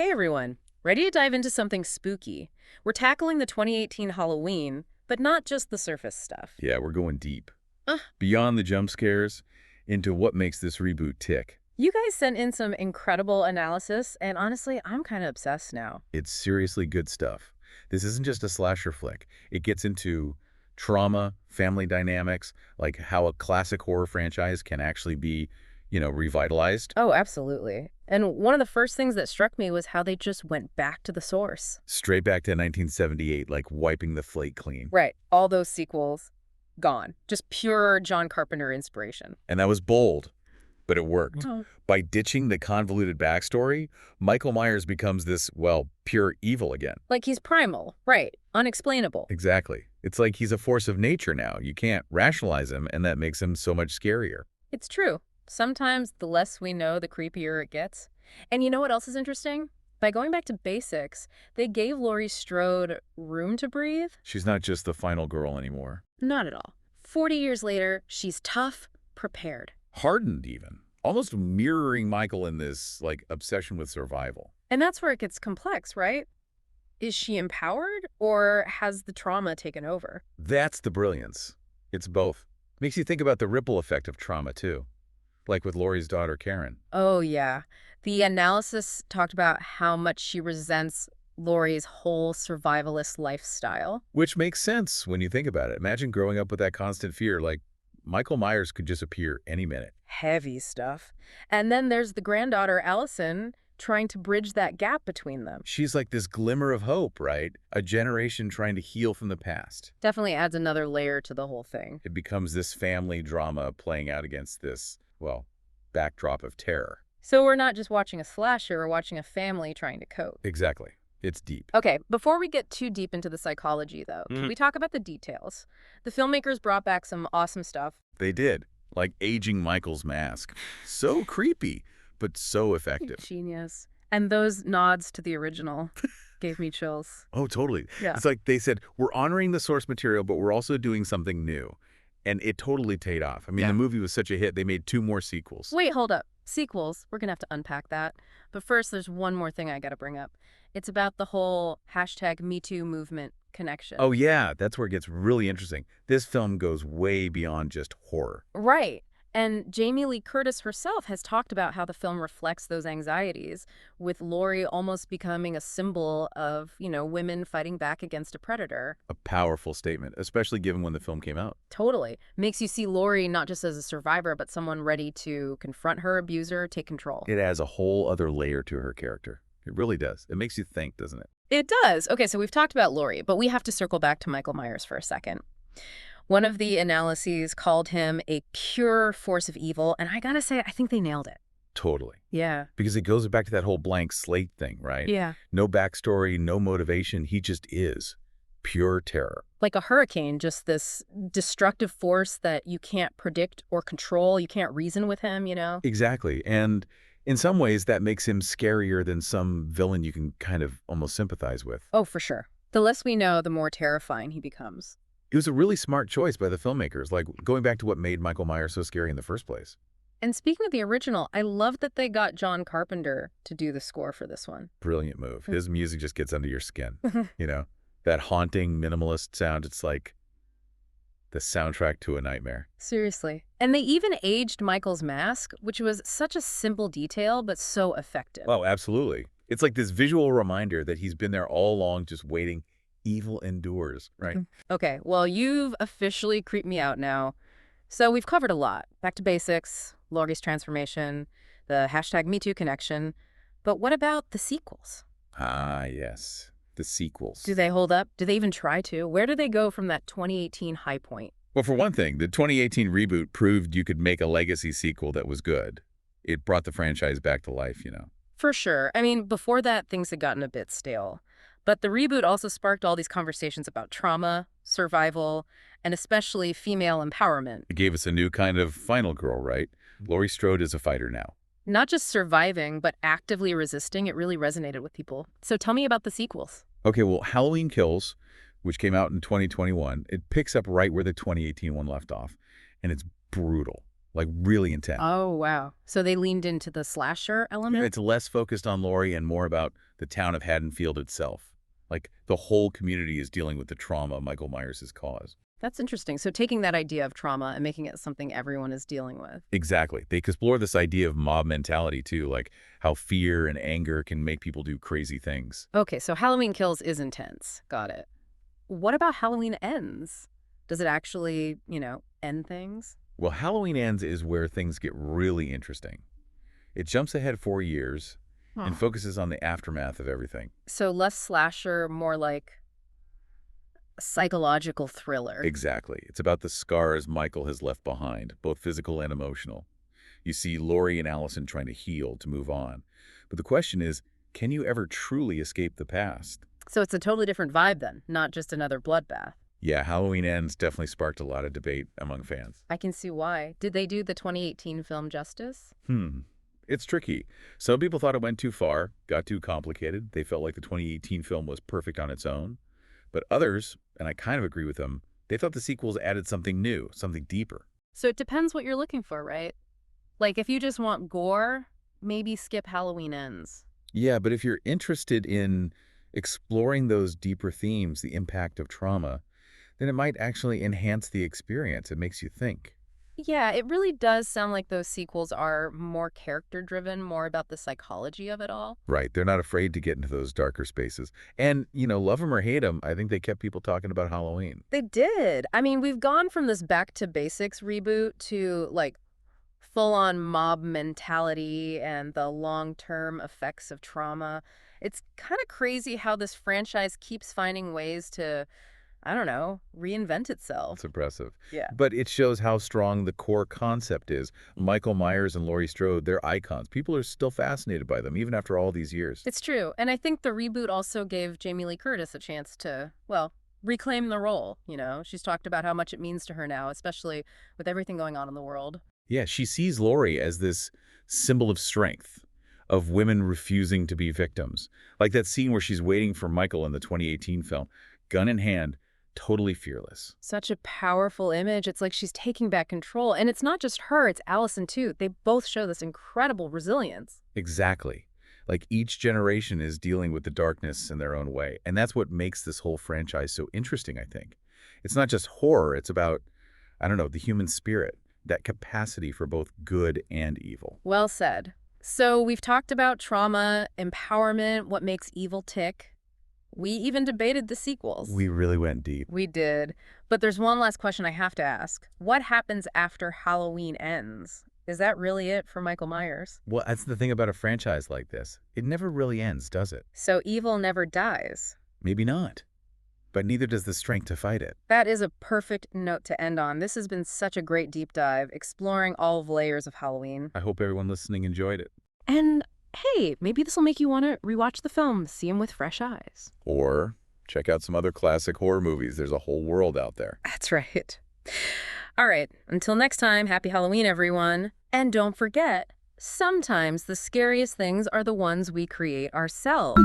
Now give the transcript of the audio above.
Hey everyone, ready to dive into something spooky? We're tackling the 2018 Halloween, but not just the surface stuff. Yeah, we're going deep. Uh, Beyond the jump scares into what makes this reboot tick. you guys sent in some incredible analysis, and honestly, I'm kind of obsessed now. It's seriously good stuff. This isn't just a slasher flick. It gets into trauma, family dynamics, like how a classic horror franchise can actually be, revitalized. Oh, absolutely. And one of the first things that struck me was how they just went back to the source. Straight back to 1978, like wiping the slate clean. Right, all those sequels, gone. Just pure John Carpenter inspiration. And that was bold, but it worked. Oh. By ditching the convoluted backstory, Michael Myers becomes this, well, pure evil again. Like he's primal, right, unexplainable. Exactly. It's like he's a force of nature now. You can't rationalize him, and that makes him so much scarier. It's true. Sometimes the less we know, the creepier it gets. And you know what else is interesting? By going back to basics, they gave Laurie Strode room to breathe? She's not just the final girl anymore. Not at all. 40 years later, she's tough, prepared. Hardened, even. Almost mirroring Michael in this, like, obsession with survival. And that's where it gets complex, right? Is she empowered, or has the trauma taken over? That's the brilliance. It's both. Makes you think about the ripple effect of trauma, too. Like with Laurie's daughter, Karen. Oh, yeah. The analysis talked about how much she resents Laurie's whole survivalist lifestyle. Which makes sense when you think about it. Imagine growing up with that constant fear, like Michael Myers could just appear any minute. Heavy stuff. And then there's the granddaughter, Allison, trying to bridge that gap between them. She's like this glimmer of hope, right? A generation trying to heal from the past. Definitely adds another layer to the whole thing. It becomes this family drama playing out against this, well, backdrop of terror. So we're not just watching a slasher, we're watching a family trying to cope. Exactly. It's deep. Okay, before we get too deep into the psychology, though, can we talk about the details? The filmmakers brought back some awesome stuff. They did. Like aging Michael's mask. So creepy, but so effective. Genius. And those nods to the original gave me chills. Oh, totally. Yeah. It's like they said, we're honoring the source material, but we're also doing something new. And it totally paid off. I mean, the movie was such a hit, they made 2 more sequels. Wait, hold up. Sequels. We're going to have to unpack that. But first, there's one more thing I got to bring up. It's about the whole #MeToo movement connection. Oh, yeah. That's where it gets really interesting. This film goes way beyond just horror. Right. And Jamie Lee Curtis herself has talked about how the film reflects those anxieties, with Laurie almost becoming a symbol of, women fighting back against a predator. A powerful statement, especially given when the film came out. Totally. Makes you see Laurie not just as a survivor, but someone ready to confront her abuser, take control. It adds a whole other layer to her character. It really does. It makes you think, doesn't it? It does. Okay, so we've talked about Laurie, but we have to circle back to Michael Myers for a second. One of the analyses called him a pure force of evil, and I gotta say, I think they nailed it. Totally. Yeah. Because it goes back to that whole blank slate thing, right? Yeah. No backstory, no motivation. He just is. Pure terror. Like a hurricane, just this destructive force that you can't predict or control. You can't reason with him, Exactly. And in some ways, that makes him scarier than some villain you can kind of almost sympathize with. Oh, for sure. The less we know, the more terrifying he becomes. It was a really smart choice by the filmmakers, like going back to what made Michael Myers so scary in the first place. And speaking of the original, I love that they got John Carpenter to do the score for this one. Brilliant move. His music just gets under your skin, That haunting, minimalist sound, it's like the soundtrack to a nightmare. Seriously. And they even aged Michael's mask, which was such a simple detail, but so effective. Oh, absolutely. It's like this visual reminder that he's been there all along just waiting. Evil endures, right? Okay, well, you've officially creeped me out now. So we've covered a lot. Back to basics, Laurie's transformation, the #MeToo connection. But what about the sequels? Ah, yes. The sequels. Do they hold up? Do they even try to? Where do they go from that 2018 high point? Well, for one thing, the 2018 reboot proved you could make a legacy sequel that was good. It brought the franchise back to life, For sure. I mean, before that, things had gotten a bit stale. But the reboot also sparked all these conversations about trauma, survival, and especially female empowerment. It gave us a new kind of final girl, right? Laurie Strode is a fighter now. Not just surviving, but actively resisting. It really resonated with people. So tell me about the sequels. Okay, well, Halloween Kills, which came out in 2021, it picks up right where the 2018 one left off, and it's brutal. like really intense. Oh, wow. So they leaned into the slasher element? It's less focused on Laurie and more about the town of Haddonfield itself. Like the whole community is dealing with the trauma Michael Myers has caused. That's interesting. So taking that idea of trauma and making it something everyone is dealing with. Exactly. They explore this idea of mob mentality too, like how fear and anger can make people do crazy things. Okay, so Halloween Kills is intense. Got it. What about Halloween Ends? Does it actually, end things? Well, Halloween Ends is where things get really interesting. It jumps ahead 4 years and focuses on the aftermath of everything. So less slasher, more like a psychological thriller. Exactly. It's about the scars Michael has left behind, both physical and emotional. You see Laurie and Allison trying to heal, to move on. But the question is, can you ever truly escape the past? So it's a totally different vibe then, not just another bloodbath. Yeah, Halloween Ends definitely sparked a lot of debate among fans. I can see why. Did they do the 2018 film justice? It's tricky. Some people thought it went too far, got too complicated. They felt like the 2018 film was perfect on its own. But others, and I kind of agree with them, they thought the sequels added something new, something deeper. So it depends what you're looking for, right? Like if you just want gore, maybe skip Halloween Ends. Yeah, but if you're interested in exploring those deeper themes, the impact of trauma, then it might actually enhance the experience. It makes you think. Yeah, it really does sound like those sequels are more character-driven, more about the psychology of it all. Right. They're not afraid to get into those darker spaces. And, love them or hate them, I think they kept people talking about Halloween. They did. I mean, we've gone from this back to basics reboot to like full-on mob mentality and the long-term effects of trauma. It's kind of crazy how this franchise keeps finding ways to, I don't know, reinvent itself. It's impressive. Yeah. But it shows how strong the core concept is. Michael Myers and Laurie Strode, they're icons. People are still fascinated by them, even after all these years. It's true. And I think the reboot also gave Jamie Lee Curtis a chance to, well, reclaim the role. She's talked about how much it means to her now, especially with everything going on in the world. Yeah, she sees Laurie as this symbol of strength, of women refusing to be victims. Like that scene where she's waiting for Michael in the 2018 film, gun in hand, totally fearless. Such a powerful image. It's like she's taking back control. And it's not just her, it's Allison too. They both show this incredible resilience. Exactly. Like each generation is dealing with the darkness in their own way. And that's what makes this whole franchise so interesting, I think. It's not just horror. It's about, I don't know, the human spirit, that capacity for both good and evil. Well said. So we've talked about trauma, empowerment, what makes evil tick. We even debated the sequels. We really went deep. We did. But there's one last question I have to ask. What happens after Halloween Ends? Is that really it for Michael Myers? Well, that's the thing about a franchise like this. It never really ends, does it? So evil never dies. Maybe not. But neither does the strength to fight it. That is a perfect note to end on. This has been such a great deep dive, exploring all the layers of Halloween. I hope everyone listening enjoyed it. And hey, maybe this will make you want to rewatch the film, see him with fresh eyes. Or check out some other classic horror movies. There's a whole world out there. That's right. All right, until next time, happy Halloween, everyone. And don't forget, sometimes the scariest things are the ones we create ourselves.